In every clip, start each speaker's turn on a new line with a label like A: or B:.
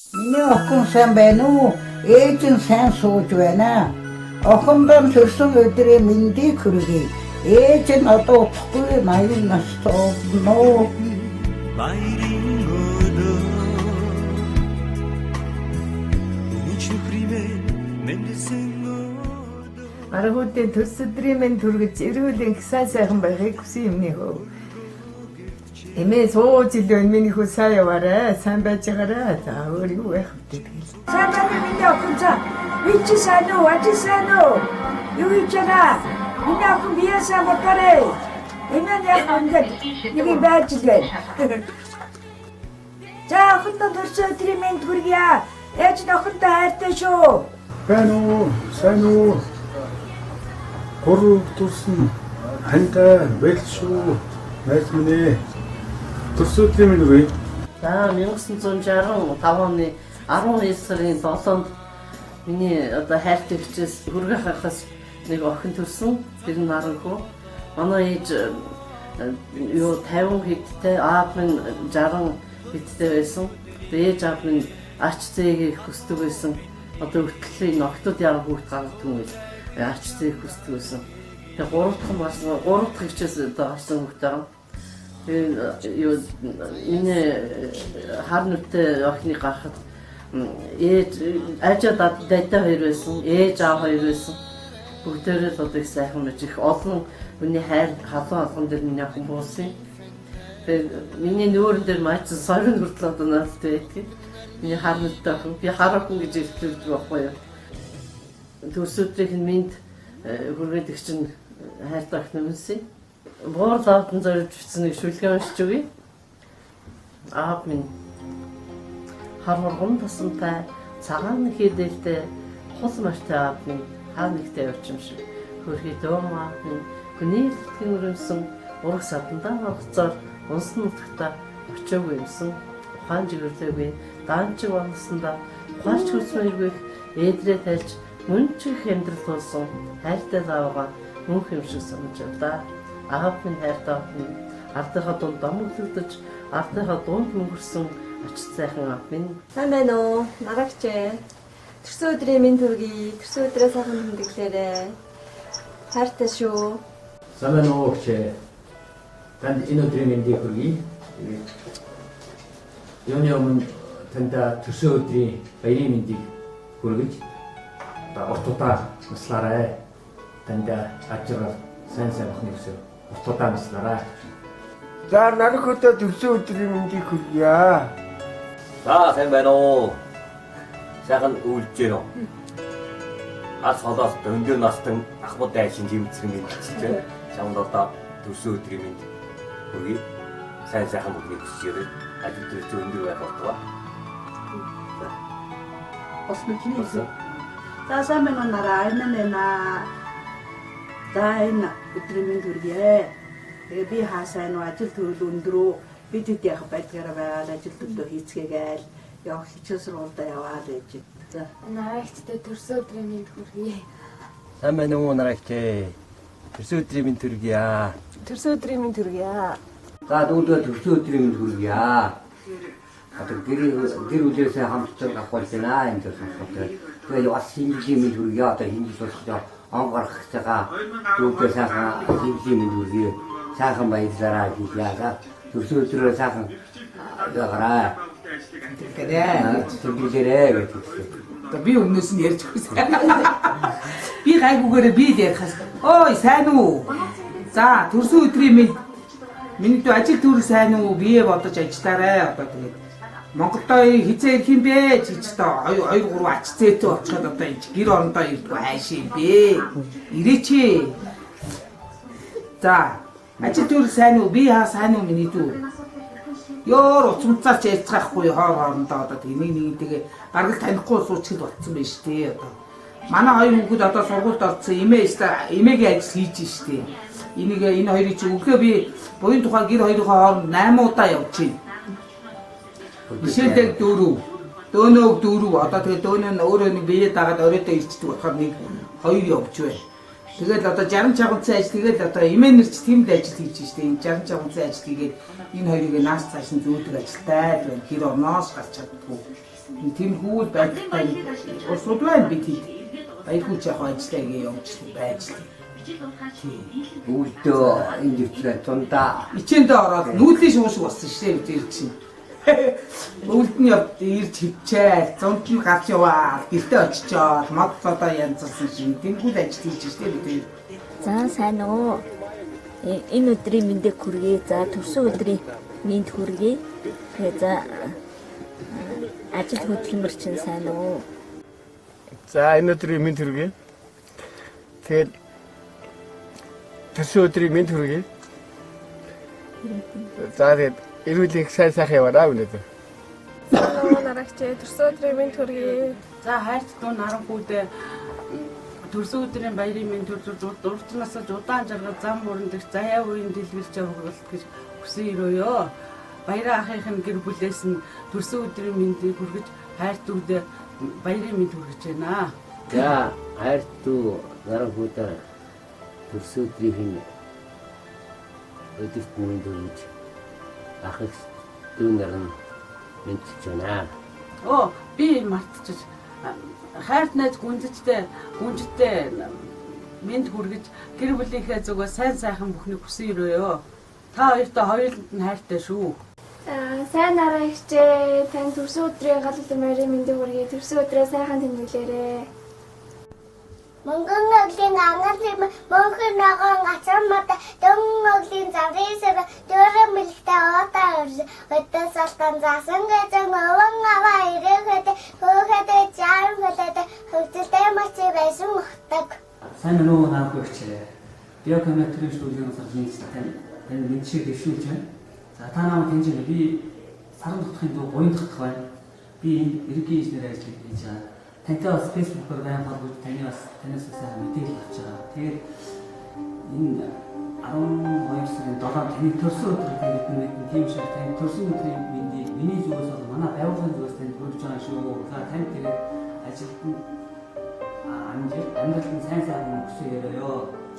A: Миний охин сайн байна уу? Ээж нь сайн сууж байна. Охиндоо төрсөн өдрийн мэндийг хүргэе. Ээж нь одоо утгагүй 80 настай болноо.
B: Аргуудын төрс өдрийн минь түргэж эрүүл ихсэн сайхан байхыг хүсэн юмны хөө. Эмээ сууж илээ миний хөө сайн яваарай. Сайн байж байгаарай. За өөр юу байх вэ тэгэл.
C: Сайн байна миний охин цаа. Би чи сайн уу? Ажи сайн уу? Юу хийж байна? Миний охин биясаа мотарэ. Эмээ яг ингээд нэг байж лээ. За охиндоо төрс өдрийн минь хүргье. Ээж нь охинтой хайртай шүү.
D: Байна уу? Сайн уу? Гурав төрсөн хантай байлшгүй найз минь төрсөдлийн минь үгүй.
E: За 1965 оны 12 сарын 7-нд миний одоо хайртай хичээс хүргэх хахаас нэг охин төрсөн. Тэр нь наранхуу. Манай ээж юу 50 хэдтэй, аав минь 60 хэдтэй байсан. Ээж аав минь ач зээгийг хүсдэг байсан. Одоо хөтлөлийн октод яруу хүүхд гаргадаг юм байл. Ач зээг хүсдэг байсан. Тэгээ 3 дахь хичээс одоо гарсан хүүхд байгаа. Тэгээ миний хар нүдтэй охиныг гаргахад ээж ажид дайтай хоёр байсан. Ээж аав хоёр байсан. Бүгдээрээ л одоо их сайхан байж их олон миний хайр халуун алган дээр миний охин буусан. Тэгээ миний нүүрэн дээр маяцсан сорин хүртэл одоо наалтай байдаг. Миний хар нүдтэй охин би хараагүй гэж хэлдэг байхгүй юу. Төрсөдрийн минь хүргээд их чинь хайртай охин юмсэн. Боор лавдан зориулж бичсэн нэг шүлгээ уншиж өгье. Аав минь хар хоргон тасантай цагаан хийдэлтэй хол мартай аав минь хаа нэгтэй явчимшиг хөрхий дөм аав минь хүний дэлхийн өрөмсөн ураг садандаа хавцаар унсан нутагта очоогүй юмсан ухаан жигэрлээгүй даанчиг болсондоо ухаарч хүсмээргүй ээдрээ тайлж мөн чих амьдрал тулсан хайртай заавгаа мөнх юм шиг санагдаа. Аав минь хайртай минь ардынхаа дунд дом өглөгдөж ардынхаа дунд мөнгөрсөн ач сайхан аав минь.
F: Сайн байна уу? Нарагчээ. Төрсөн өдрийн минь төргий. Төрсөн өдрөө сайхан хүндэглээрэй. Хайртай шүү.
G: Сайн байна уу гэх. Танд энэ өдрийн мэндийг хүргэе. Юуны өмнө танда төрсөн өдрийн баярын мэндийг хүргэж уртудаа наслаарай. Танда ажрал сайн бахны өсөө уртудаа наслаарай.
D: За нарах өдөө төрсөн өдрийн мэндийг хүргье.
H: За сайн байна уу? Сайхан үйлж гэнэ. Ас холоос дөнгөр настан ахмад дайчин живцэг мэдчихжээ. Чамд одоо төрсөн өдрийн мэнд хүргье. Сайхан бүгний хүсээрээ ажил төрөж өндөр байх болтугай.
C: Бас мэднэ. За сайн байна нараа айнана. За энэ өдрийн минь хүргье. Тэгээ би хаасаа нөө ажил төрөл өндрөө бид хэд яах байдгаараа байгаад ажил төлөө хийцгээгээл явах хичээл сургуультай яваад ээж. За
F: Нарагчтай төрсөн өдрийн минь хүргье.
H: Сайн байна уу нарагчээ? Төрсөн өдрийн мэнд хүргье.
F: Төрсөн өдрийн минь хүргье.
I: За дүүдээ төрсөн өдрийн мэнд хүргье. Одоо гэр үлээсээ хамтдаа авах байна энэ төрсөн. Тэгээ бас хинжлийн мэнд хүргье. Одоо хинжил болчихоо он гарах цагаа дүүдээ сайхан хинжлийн мэнд хүргье. Сайхан баярлалаа хийлээ. Төрсөн өдрөө сайхан ягараа. Тэгэрээ гэдэг.
J: Би өмнөөс нь ярьж өгсөн. Би гайгүйгээрээ би л ярихаас. Ой сайн уу? За төрсөн өдрийн миний ажил төрөх сайн уу? Бие бодож ажиллаарай. Одоо тэгээд Монголдоо хизээ ирэх юм бэ? Чи ч одоо 2 3 ач зээтэй очиход одоо гэр орондоо ирдгүй хайш юм бэ? Ирээч. За ажил төрөх сайн уу? Би хаа сайн уу миний дүү? Ёор уцмцаач ярьцгаахгүй хоорондоо одоо нэг тэгээ гаргал танихгүй суучихд болцсон байж тээ одоо. Манай хоёр хүүхэд одоо сургуульд орсон эмээгийн ажил хийж штэ. Энэ хоёрыг чи өглөө би буян тухай гэр хоёрынхоо хооронд 8 удаа явж байна. Жишээлбэл дөөнөөг 4 одоо тэгээ дөөнөө нь өөрөө нэг биеэ дагаад оройдоо ирчдэг болохоор нэг 2 явж байна. Тэгэл одоо 60 чагцсан ажил тэгэл одоо эмээ нэрч тэмд ажил хийж штэ. Энэ 60 чагцсан ажил хийгээд энэ хоёрыг наас цааш нь зөөдөг ажилтай байна. Гэр орноос гарч чаддгүй. тийм хүү байдалтай усууд байна бид хэд. Баярхууч яг ажиллагаа явуулж байж тээ.
I: Өвдөө энэ дэвтрээ тундаа
J: Ичээндээ ороод нүүдлийн шуушиг болсон шээ бид ир чинь. Өвөлд нь ирж хөвчээ, зунт нь гарч яваа, гэртээ очичоод мод одоо янзлсан шин тэмхүүл ажил хийж штэ бид.
K: За сайн уу. Энэ өдрийн мэндийг хүргэе. За төрсөн өдрийн мэнд хүргэе. Тэгээ за ажил хөдөлмөр чинь сайн уу.
L: За энэ өдрийн мэнд хүргэе. Тэгээд төрсөн өдрийн мэнд хүргэе. За тэгээд эрүүлэх сайн сайхан яваарай өнөөдөр.
F: Нарагч төрсөн өдрийн мэнд хүргэе.
C: За хайрт дуу наранхүүдээ төрсөн өдрийн баярын мэнд төрж урднасаа удаан жаргал зам мөрөндөх заяа үеийн дэлгэрч явуулалт гэж хүсэн өрөөё. Баярын ахын гэр бүлээс нь төрсөн өдрийн мэндийг хүргэж хайрт дүүдээ баярын мэнд хүргэж байна.
I: за хайрт дүү наранхуудаа төрсөн өдрийн өдөрт мэнд хүргэж ах дүү нар нь мэдчихэж байна.
C: Оо би мартчих. Хайрт найз гүнзэжтэй мэнд хүргэж гэр бүлийнхээ зүгөө сайн сайхан бүхнийг хүсэн өрөөё. Та хоёртой хоёуланд нь хайртай шүү.
F: Сайн нарагчээ тань төрсөн өдрийн гал үлэм баярын мэндийг хүргэе. Төрсөн өдрөө сайхан тэмдэглээрэй.
M: Монгол ноглын ангалын монхон ногоон гацаммата дөн ноглын заврисэр дөрөв мэлхтэй оотаа өдөөс алтан заасан гэсэн овон аваа ирэхэд хөөхөдөө жаам хөдөө хөвцөлтэй мачи байсан ухтаг.
N: Сайн нөө наавч биокомментарийн студийн саржинс тань мэдшиг дэвшүүлж байна. За та намайг тэнцэнэ би саран дотхын дуу буян дотх байна. Би энэ эргийн инженер ажил хийж байгаа. Тантай бас фэйсбүүкээр байна харгуй танаас сайн мэдээлэл авч байгаа. Тэгээд энэ 12 сарын 7 таны төрсөн өдөр гэдэг нэг тийм шиг таны төрсөн өдрийн мэндийг миний зүгээс бол манай байгууллагын зүгээс танд хүргэж байгаа шүү. За танд тэгээд ажилд нь амьдралын сайн сайхан өсөж өрөөё.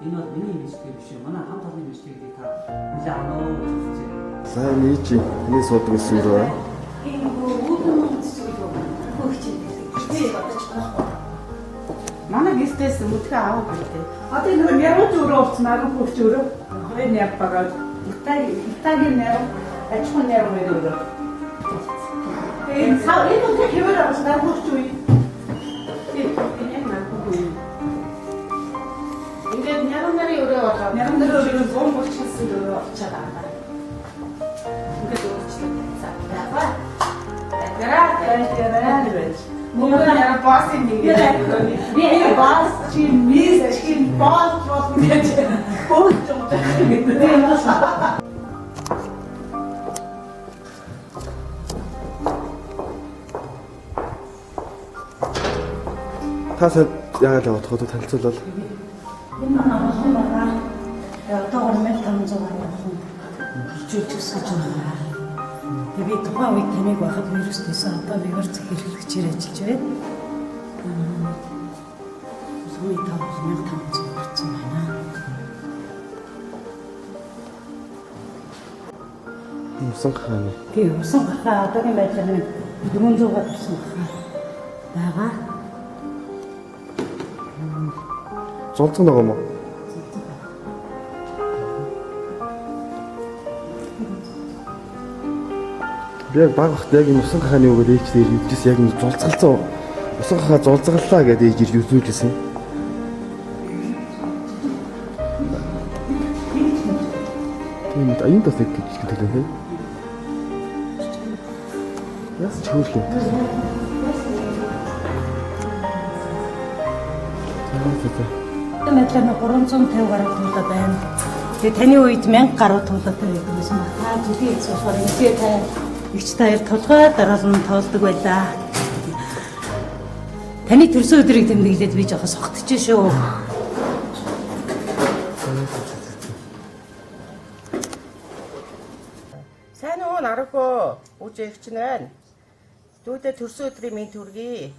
N: Энэ бол миний мэддэг биш үү? Манай хамт олонний мэддэг та үлээ авах уу гэж байна.
D: Сайн нийч энэ суудаг гэсэн юм байна.
C: Энэ үүдэн үзчихвэл хөөч.
J: Манай гэртээс өдгөө аав гэдэг. Одоо нэг яруу зүрөө уцнаар хөвч өрөө. Хоёр яг багаад Италийн нэр ачхан нэр өөрөө. Энэ сав энэ үгүй хэвээр авснаа хөвч үе. Ингээд нэрнэрийн өрөө болоо. Нэрнэрийн өрөө зүүн болчихсон өрөө очиад байгаа. Ингээд өөрчлөлт цааваа. Яраа. Мөнгө яа босс юм гээд. Би босс чи мис чи босс болох гэж. Хөөж байгаа.
D: Тасаа яагаад явах вэ танилцуулбал.
A: Энэ манай охин байгаа. Одоо 1500 гаруй хичээлж өсгөж байгаа. Би тухайн үед таныг байхад вирустэйсэн одоо вирус захирлэгчээр ажиллаж байна. Сүүний 1500 гарсан байна.
D: Усан хааны.
A: Тийм усан хаа одоогийн байдлаар нэг 400 гарсан байгаа.
D: Зулцсан байгаа юм уу? Би яг баг бахт яг энэ усан хааны үгээр ээжтэй ирж яг энэ зулцгалцсан усан хаа зулцгаллаа гэдэг ээж ирж үзүүлжсэн. Тийм аян тас гэж хэлдэг. Яс чөөлөө.
A: Мэдлэн 350 гаруй тулаад байна. Тэгээ таны үед 1000 гаруй тулаад байдаг байсан ба. Та жилийн эцсээр мэдээ та игч таяр толгой дараалан тоолдог байлаа. Таны төрсөн өдрийг тэмдэглээд би жоохоо согтчихжээ шүү.
B: Сайн уу нарахөө үжи эгч байна. Дүүдээ төрсөн өдрийн мэнд хүргэе.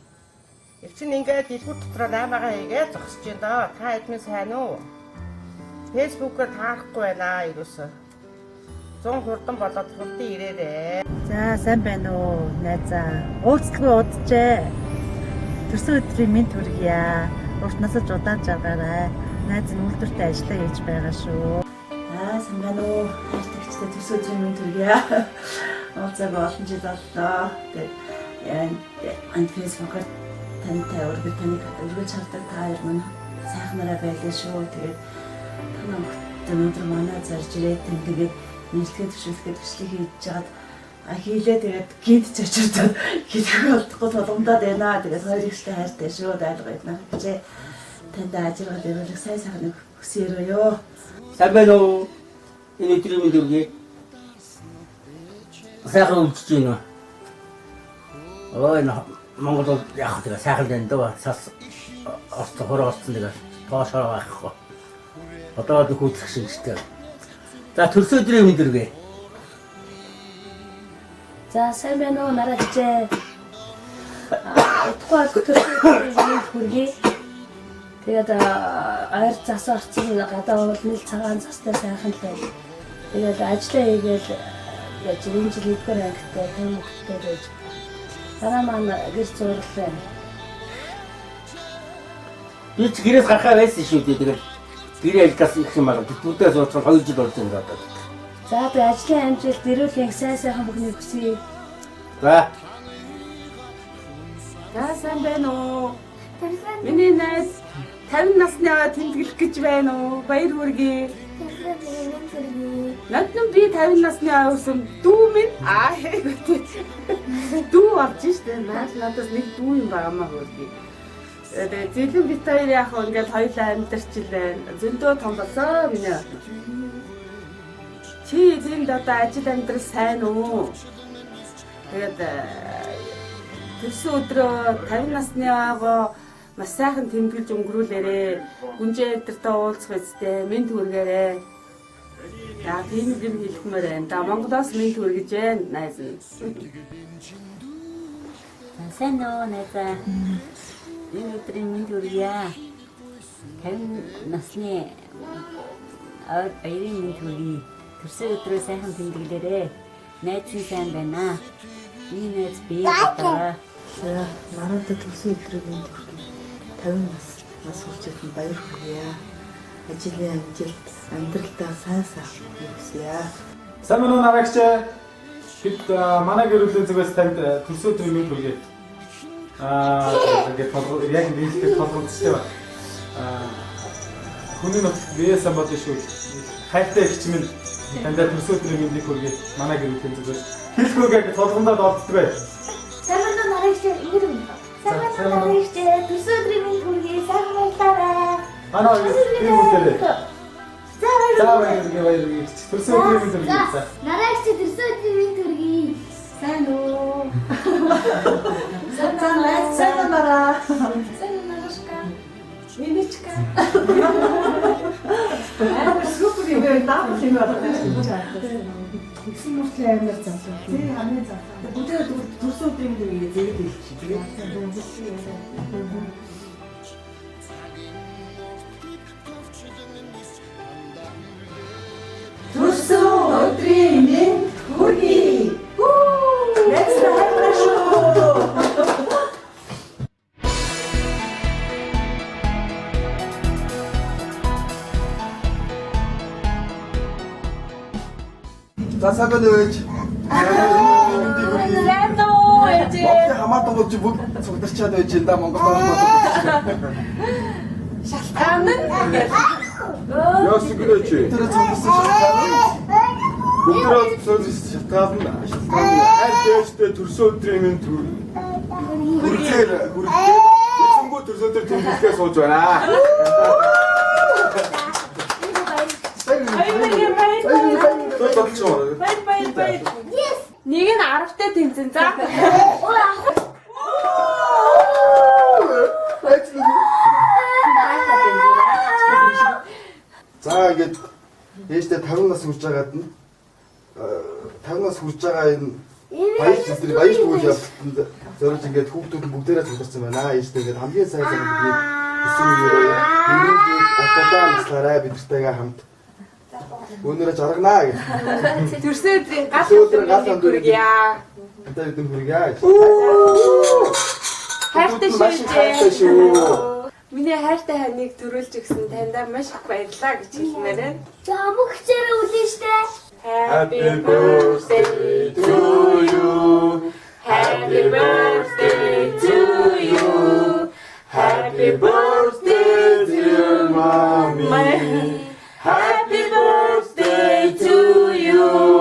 B: Эгч нь ингээд дэлгүүр дотроо наймагаа хийгээд зогсож байна даа. Та эдмэн сайн уу? Фэйсбүүкээр таарахгүй байна ерөөсөө. 100 хурдан болоод хурдан ирээрээ.
A: За сайн байна уу найзаа. Уулзлага удажээ. Төрсөн өдрийн мэнд хүргье. Урт насаж удааж байгаарай. Найз нь үйлдвэртэй ажиллаа хийж байгаа шүү. Сайн байна уу. Хайртагчтай төрсөн өдрийн мэнд хүргье. Уулзааг олон жил боллоо. Тэгээд анд фэйсбүүкээр тантай өргөж хардаг та хоёр маань сайхнараа байлаа шүү. Тэгээд өнөөдөр манай зарж ирээд тэгээд нийтлэгээ төвшүүлэхэд төслийг хийж жагаад хийлээ тэгээд гинт чочирдод хийх болтгоо толгомдоод байна. Тэгээд хоёр ихтэй хайртай шүү. Дайлга байна гэжээ. Танд ажиргал ирүүлэх сайн сайхныг хүсээрөө.
I: Сайн байна уу? Энэ өдрийн мэнд хүргэе. Сайхан үлдэж байна. Ой Монгол яг тэгээ сайхан байна дөө. Цас орцсон хороолцсон тэгээ тоошоо байхгүй. Одоо хүүтлэх шиг штэ. За төрсөн өдрийн мэнд хүргэе.
O: За сайн байна уу нараач. Тухайн төрсөн өдрийн мэнд хүргэе. Тэгээд аяр зас орцсон гадаа уулны цагаан застай сайхан л байна. Тэгээд ажиллаа хийгээл яаж энэ жил нэгдүгээр ангитай тэмэгтэй байж. Дараа маань гэр зурлаа байна.
I: Би ч гэрээс гарахаа байсан шүү дээ. Тэгээд гэрээ альгаас их юм байна. Бүтүүдээ сууцсан 2 жил болж байгаа одоо.
O: За би ажлын амжилт дөрөвлийн сайхан бүхнийг хүсье.
I: За.
C: За сайн байна уу? Миний найз 50 насны тэмдэглэх гэж байна уу? Баяр хүргэе. Надад би 50 насны авсан дүү минь дүү орж штэ. Надаас нэг дүү юм байгаамаа хүргэе. Тэгээд зэлэн бит хоёр яг ингээд хоёулаа амьдарч байна. Зөндөө том болоо миний. Чи энд одоо ажил амьдрал сайн уу? Тэгээд төрсөн өдрөө 50 насны аваа маш сайхан тэмдэглэж өнгөрүүлээрээ. Гүнжээ өдөртөө уулзах үстэй мэд хүргээрээ. Яа тийм юм хэлэхмээр байна. Да Монголоос мэд хүргэж байна найз нь.
K: Сайн уу найзаа. Энэ өдрийн мэд хүргье. 50 насны баярын мэд хүргье. Төрсөн өдрөө сайхан тэмдэглээрээ. Найз нь сайн байна. Би найз бий байгаа.
A: Маргааш төрсөн өдрийн мэнд хүргье. 50 нас хүрчээд баяр хүргье. Ажлын амжилт, амьдралдаа сайн хүсье.
P: Сайн байна уу нарагч? Бид манай гэр бүлийн зүгээс танд төрсөн өдрийн мэнд хүргэе. Тэгээд яг нийлдэг толгойдтэй ба. Хүний нутагт бияасан бодсон шүү. Хайртай ихч минь тандаа төрсөн өдрийн мэндийг хүргэе. Манай гэр бүлийн зүгээс хэлхүүгээ толгондоо олддог бай.
M: Сайн байна уу нарагч? Ингэр юм. Сайн байна уу нарагч? Төрсөн өдрийн мэнд хүргэе. Сайхан баярлалаа.
P: Манай энэ бүлээ. За баяр. Төрсөн өдрийн мэнд хүргэе.
M: Нарагч төрсөн өдрийн мэнд хүргэе. Сайн уу?
C: Сайн нараа.
M: Сайн нарашка.
C: Миничка. Супер юм даа юм байна. Ихсэн мөртлөө амар залуу. Тий хамгийн залуу. Бүгд төрсөн өдрийн мэнд зэвэд хэлчих. Тэгээд төрсөн өдрийн мэнд хүргэе. Let's have a show.
D: За сайн байна уу?
M: Сайн уу ээж?
D: Монгол хамаатай болж бүгд цугдарчаад байж энэ да Монгол орнод.
M: Шалтгаан нь
D: Яас гэнэ чи? Тэр цугдарсан шалтгаан. Бүгдөө шалтгаан нь хайр дэжтэй төрсөн өдрийн мэнд хүргээр эцэнгүү төрсөн өдөр тэмдэглэхээ сууж байна.
C: Баяр. Нэг нь 10-тай тэмцэн. За.
D: За ингээд ээжтэй 50 нас хүрч байгаад нь 50 нас хүрч байгаа энэ баяр түүх явдланд зориулж ингээд хүүхдүүд нь бүгдээрээ цугларсан байна. Ээжтэй ингээд хамгийн сайн бүгдийг өсөн өрөө. Бидний автодаа наслаарай бидэртэйгээ хамт Өнөөдөр жарганаа гэж.
B: Төрсөн өдрийн гал
D: Өдрийн гал
B: өдрийн хүргье.
D: Одоо бид хүргье.
B: Хайртай
D: Хайртай
B: шүү.
D: шүү.
B: Миний хайртай ханыг төрүүлж өгсөн таньдаа маш их баярлалаа гэж хэлмээр байна.
M: За мөх хэрэг үлэн штэ.
B: Happy birthday to you. Happy birthday to you. Happy birthday dear mommy. Happy birthday to you.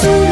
M: To